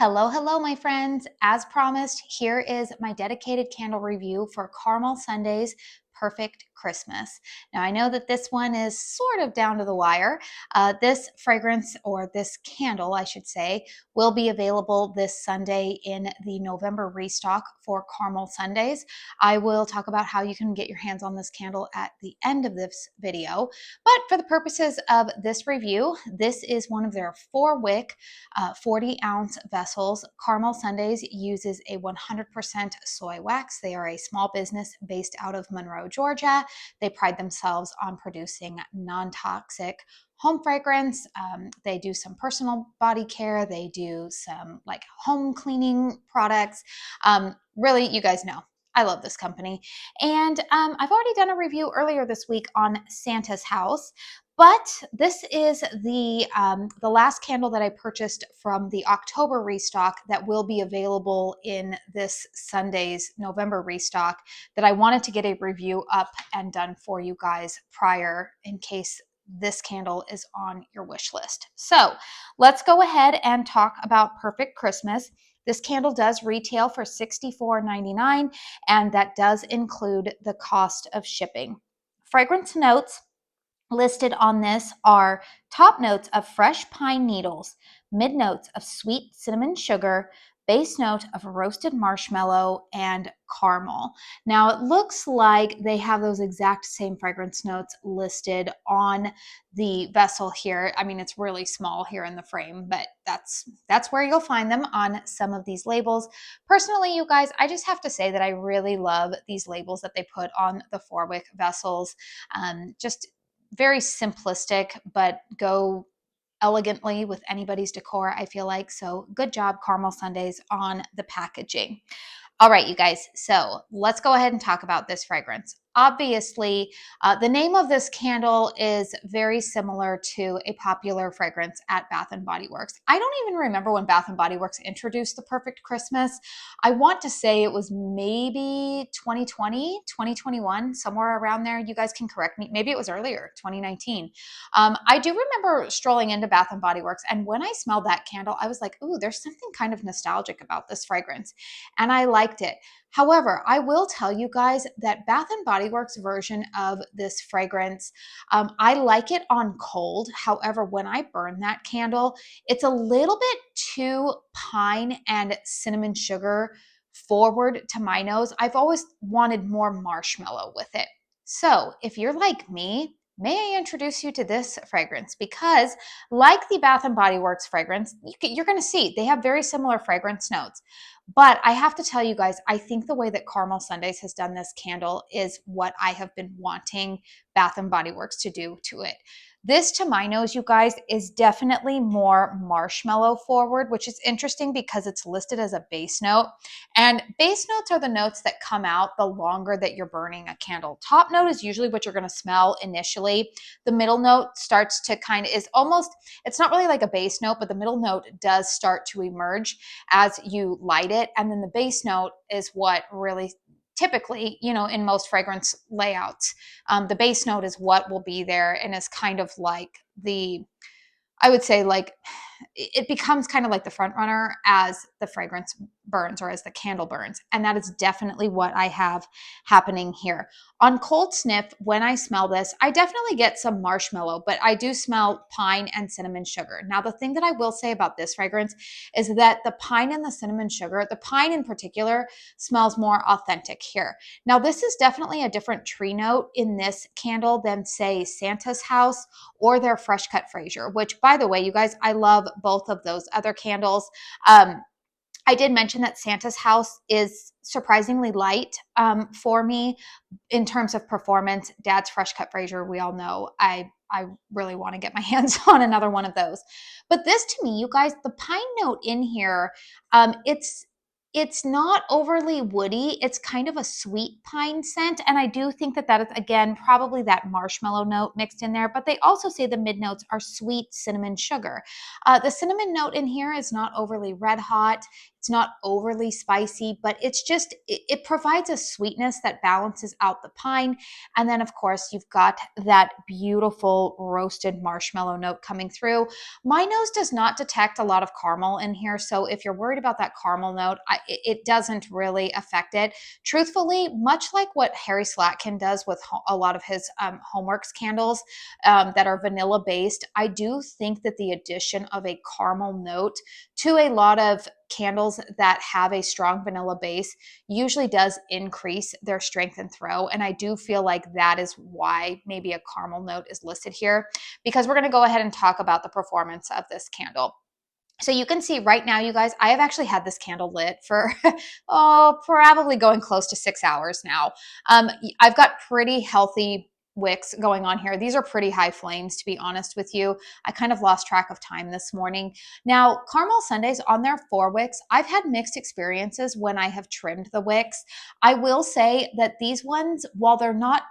Hello, hello, my friends. As promised, here is my dedicated candle review for Caramel Sunday's Perfect Christmas. Now, I know that this one is sort of down to the wire. This fragrance, or this candle, I should say, will be available this Sunday in the November restock for Caramel Sundays. I will talk about how you can get your hands on this candle at the end of this video. But for the purposes of this review, this is one of their 4-wick 40-ounce vessels. Caramel Sundays uses a 100% soy wax. They are a small business based out of Monroe, Georgia. They pride themselves on producing non-toxic home fragrance. They do some personal body care. They do some like home cleaning products. Really, you guys know I love this company. And I've already done a review earlier this week on Santa's House. But this is the last candle that I purchased from the October restock that will be available in this Sunday's November restock that I wanted to get a review up and done for you guys prior in case this candle is on your wish list. So let's go ahead and talk about Perfect Christmas. This candle does retail for $64.99, and that does include the cost of shipping. Fragrance notes listed on this are top notes of fresh pine needles, mid notes of sweet cinnamon sugar, base note of roasted marshmallow, and caramel. Now it looks like they have those exact same fragrance notes listed on the vessel here. I mean, it's really small here in the frame, but that's where you'll find them on some of these labels. Personally, you guys, I just have to say that I really love these labels that they put on the 4-wick vessels. Just very simplistic, but go elegantly with anybody's decor, I feel like. So good job, Caramel Sundays, on the packaging. All right, you guys, so let's go ahead and talk about this fragrance. Obviously, the name of this candle is very similar to a popular fragrance at Bath & Body Works. I don't even remember when Bath & Body Works introduced the Perfect Christmas. I want to say it was maybe 2020, 2021, somewhere around there. You guys can correct me. Maybe it was earlier, 2019. I do remember strolling into Bath & Body Works, and when I smelled that candle, I was like, ooh, there's something kind of nostalgic about this fragrance, and I liked it. However, I will tell you guys that Bath & Body Works version of this fragrance, I like it on cold. However, when I burn that candle, it's a little bit too pine and cinnamon sugar forward to my nose. I've always wanted more marshmallow with it. So if you're like me, may I introduce you to this fragrance? Because like the Bath & Body Works fragrance, you're going to see they have very similar fragrance notes. But I have to tell you guys, I think the way that Caramel Sundays has done this candle is what I have been wanting Bath & Body Works to do to it. This, to my nose, you guys, is definitely more marshmallow forward, which is interesting because it's listed as a base note. And base notes are the notes that come out the longer that you're burning a candle. Top note is usually what you're going to smell initially. The middle note starts to is almost, it's not really like a base note, but the middle note does start to emerge as you light it. And then the base note is what really typically, in most fragrance layouts, the base note is what will be there and is kind of like I would say, like, it becomes kind of like the front runner as the fragrance burns or as the candle burns. And that is definitely what I have happening here. On cold sniff, when I smell this, I definitely get some marshmallow, but I do smell pine and cinnamon sugar. Now, the thing that I will say about this fragrance is that the pine and the cinnamon sugar, the pine in particular, smells more authentic here. Now, this is definitely a different tree note in this candle than, say, Santa's House or their Fresh Cut Fraser, which, by the way, you guys, I love both of those other candles. I did mention that Santa's House is surprisingly light for me in terms of performance. Dad's Fresh Cut Fraser, we all know I really want to get my hands on another one of those. But this, to me, you guys, the pine note in here, it's It's not overly woody. It's kind of a sweet pine scent. And I do think that that is, again, probably that marshmallow note mixed in there. But they also say the mid notes are sweet cinnamon sugar. The cinnamon note in here is not overly red hot. It's not overly spicy, but it's just, it provides a sweetness that balances out the pine. And then, of course, you've got that beautiful roasted marshmallow note coming through. My nose does not detect a lot of caramel in here. So if you're worried about that caramel note, it doesn't really affect it. Truthfully, much like what Harry Slatkin does with a lot of his Homeworks candles that are vanilla based, I do think that the addition of a caramel note to a lot of candles that have a strong vanilla base usually does increase their strength and throw. And I do feel like that is why maybe a caramel note is listed here, because we're going to go ahead and talk about the performance of this candle. So you can see right now, you guys, I have actually had this candle lit for, probably going close to 6 hours now. I've got pretty healthy wicks going on here. These are pretty high flames, to be honest with you. I kind of lost track of time this morning. Now, Caramel Sundays on their 4 wicks, I've had mixed experiences when I have trimmed the wicks. I will say that these ones, while they're not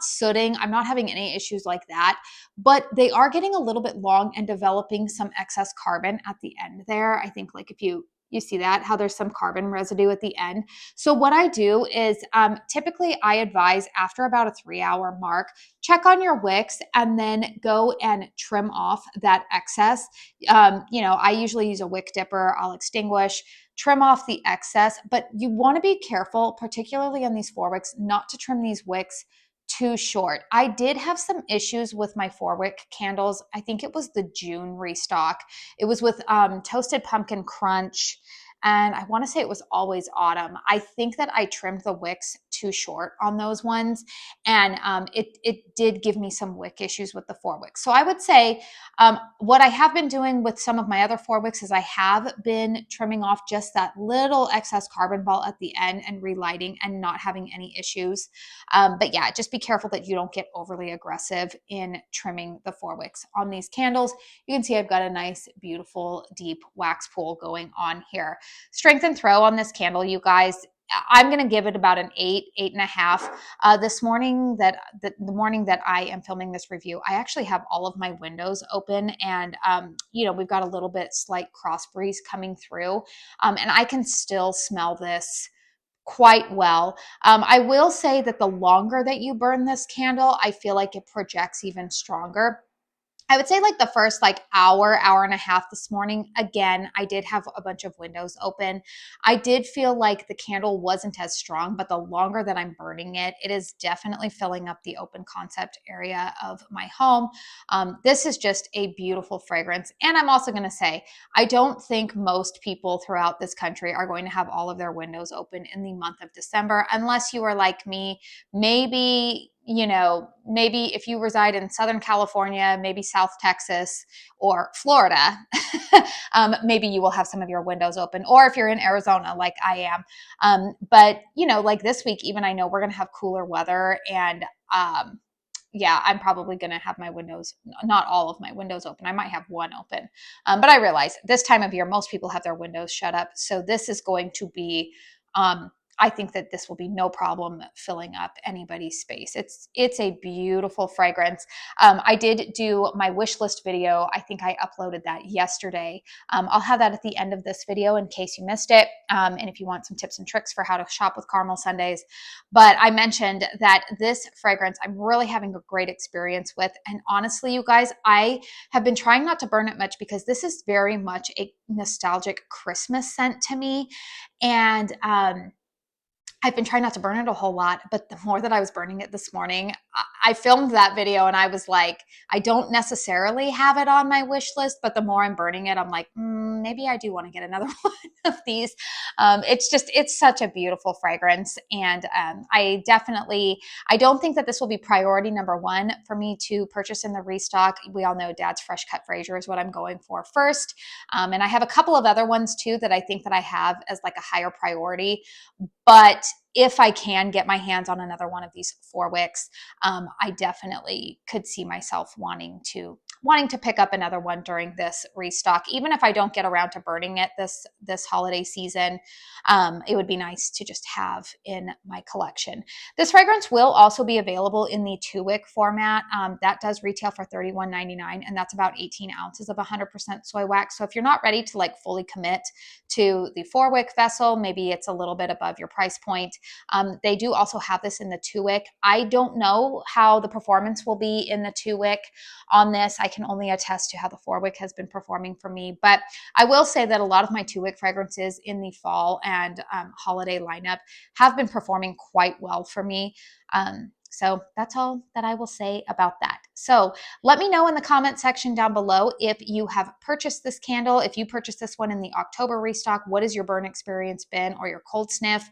sooting, I'm not having any issues like that, but they are getting a little bit long and developing some excess carbon at the end there. I think like if you see that, how there's some carbon residue at the end. So what I do is typically I advise after about a 3-hour mark, check on your wicks and then go and trim off that excess. I usually use a wick dipper. I'll extinguish, trim off the excess, but you want to be careful, particularly on these 4 wicks, not to trim these wicks too short. I did have some issues with my 4-wick candles. I think it was the June restock. It was with Toasted Pumpkin Crunch, and I want to say it was Always Autumn. I think that I trimmed the wicks too short on those ones, and it did give me some wick issues with the 4-wicks. So I would say what I have been doing with some of my other 4-wicks is I have been trimming off just that little excess carbon ball at the end and relighting and not having any issues. But yeah, just be careful that you don't get overly aggressive in trimming the 4-wicks on these candles. You can see I've got a nice, beautiful, deep wax pool going on here. Strength and throw on this candle, you guys, I'm going to give it about an 8.5. This morning the morning that I am filming this review, I actually have all of my windows open, and we've got a little bit slight cross breeze coming through, and I can still smell this quite well. I will say that the longer that you burn this candle, I feel like it projects even stronger. I would say like the first hour and a half this morning, again, I did have a bunch of windows open. I did feel like the candle wasn't as strong, but the longer that I'm burning it, it is definitely filling up the open concept area of my home. This is just a beautiful fragrance. And I'm also going to say, I don't think most people throughout this country are going to have all of their windows open in the month of December, unless you are like me. Maybe if you reside in Southern California, maybe South Texas or Florida, maybe you will have some of your windows open, or if you're in Arizona like I am. But like this week, even I know we're going to have cooler weather, and yeah, I'm probably going to have my windows, not all of my windows open. I might have one open. But I realize this time of year, most people have their windows shut up. So this is going to be, I think that this will be no problem filling up anybody's space. It's a beautiful fragrance. I did do my wish list video. I think I uploaded that yesterday. I'll have that at the end of this video in case you missed it. And if you want some tips and tricks for how to shop with Caramel Sundays. But I mentioned that this fragrance I'm really having a great experience with. And honestly, you guys, I have been trying not to burn it much because this is very much a nostalgic Christmas scent to me. And I've been trying not to burn it a whole lot, but the more that I was burning it this morning, I filmed that video and I was like, I don't necessarily have it on my wish list, but the more I'm burning it, I'm like, maybe I do want to get another one of these. It's such a beautiful fragrance. And I don't think that this will be priority number 1 for me to purchase in the restock. We all know Dad's Fresh Cut Fraser is what I'm going for first. And I have a couple of other ones too that I think that I have as like a higher priority. But if I can get my hands on another one of these 4 wicks, I definitely could see myself wanting to wanting to pick up another one during this restock. Even if I don't get around to burning it this holiday season, it would be nice to just have in my collection. This fragrance will also be available in the 2-wick format. That does retail for $31.99, and that's about 18 ounces of 100% soy wax. So if you're not ready to like fully commit to the 4-wick vessel, maybe it's a little bit above your price point. They do also have this in the 2-wick. I don't know how the performance will be in the 2-wick on this. I can only attest to how the 4-wick has been performing for me. But I will say that a lot of my 2-wick fragrances in the fall and holiday lineup have been performing quite well for me. So that's all that I will say about that. So let me know in the comment section down below if you have purchased this candle. If you purchased this one in the October restock, what has your burn experience been, or your cold sniff?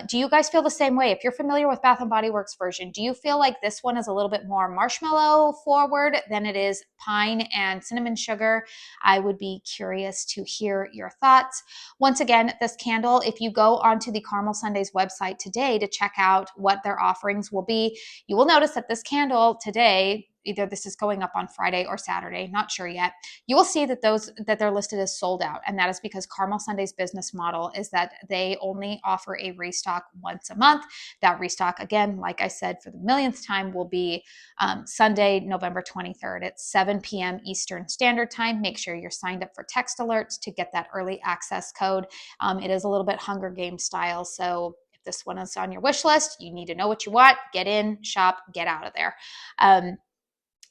Do you guys feel the same way? If you're familiar with Bath & Body Works version, do you feel like this one is a little bit more marshmallow forward than it is pine and cinnamon sugar? I would be curious to hear your thoughts. Once again, this candle, if you go onto the Caramel Sundays website today to check out what their offerings will be, you will notice that this candle today, either this is going up on Friday or Saturday, not sure yet, you will see that they're listed as sold out. And that is because Caramel Sunday's business model is that they only offer a restock once a month. That restock, again, like I said, for the millionth time, will be Sunday, November 23rd at 7 p.m. Eastern Standard Time. Make sure you're signed up for text alerts to get that early access code. It is a little bit Hunger Games style, so this one is on your wish list. You need to know what you want, get in, shop, get out of there.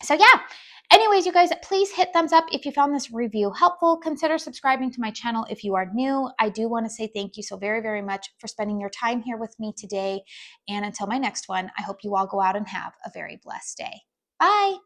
So yeah, anyways, you guys, please hit thumbs up if you found this review helpful. Consider subscribing to my channel if you are new. I do want to say thank you so very, very much for spending your time here with me today. And until my next one, I hope you all go out and have a very blessed day. Bye.